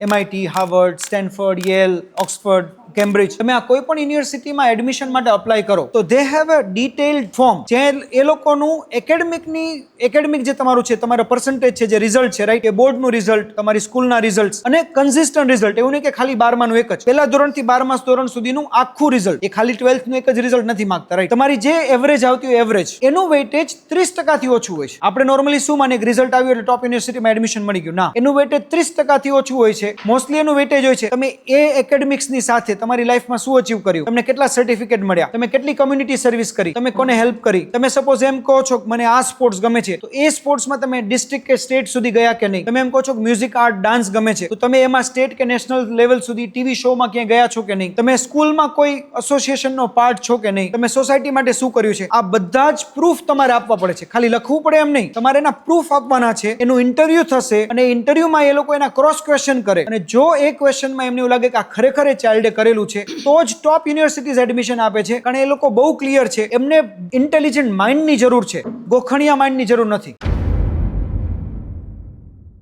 MIT, Harvard, Stanford, Yale, Oxford, Cambridge, તમે આ કોઈ પણ યુનિવર્સિટીમાં એડમિશન માટે અપ્લાય કરો તો they have a detailed form જે એ લોકોનું એકેડમિક જે તમારું છે, તમારા પર્સન્ટેજ છે, જે રિઝલ્ટ છે, રાઈટ, એ બોર્ડનું રિઝલ્ટ, તમારી સ્કૂલના રિઝલ્ટ અને કન્સિસ્ટન્ટ રિઝલ્ટ. એવું નહીં કે ખાલી 12માનું એક જ, પહેલા ધોરણથી 12મા ધોરણ સુધીનું આખું રિઝલ્ટ, એ ખાલી 12થનું એક જ રિઝલ્ટ નથી માંગતા, રાઈટ. તમારી જે એવરેજ આવતી હોય એવરેજ, એનું વેઇટેજ 30%થી ઓછું હોય છે. આપણે નોર્મલી શું માને કે રિઝલ્ટ આવ્યું એટલે ટોપ યુનિવર્સિટીમાં એડમિશન મળી ગયું, ના, એનું વેઇટેજ 30%થી ઓછું હોય છે. મોસ્ટલી એનું વેઇટેજ હોય છે તમે એ એકેડમિક્સની સાથે તમારી લાઈફમાં શું અચીવ કર્યું, તમને કેટલા સર્ટિફિકેટ મળ્યા, તમે કેટલી કમ્યુનિટી સર્વિસ કરી, તમે કોને હેલ્પ કરી, તમે સપોઝ એમ કહો છો કે મને આ સ્પોર્ટ્સ ગમે છે તો એ સ્પોર્ટ્સમાં તમે ડિસ્ટ્રિક્ટ કે સ્ટેટ સુધી ગયા કે નહીં. તમે એમ કહો છો કે મ્યુઝિક, આર્ટ, ડાન્સ ગમે છે તો તમે એમાં સ્ટેટ કે નેશનલ લેવલ સુધી ટીવી શોમાં ક્યાંય ગયા છો કે નહીં, તમે સ્કૂલમાં કોઈ એસોસિએશનનો પાર્ટ છો કે નહીં, તમે સોસાયટી માટે શું કર્યું છે. આ બધા જ પ્રૂફ તમારે આપવા પડે છે. ખાલી લખવું પડે એમ નહીં, તમારે એના પ્રૂફ આપવાના છે. એનું ઇન્ટરવ્યુ થશે અને ઇન્ટરવ્યુમાં એ લોકો એના ક્રોસ ક્વેશ્ચન કરે અને જો એ ક્વેશ્ચનમાં એમને એવું લાગે કે આ ખરેખર એ ચાઇલ્ડે કરેલું છે તો જ ટોપ યુનિવર્સિટીઝ એડમિશન આપે છે. કારણ એ લોકો બહુ ક્લિયર છે, એમને ઇન્ટેલિજન્ટ માઇન્ડની જરૂર છે, ગોખણિયા માઇન્ડની જરૂર નથી.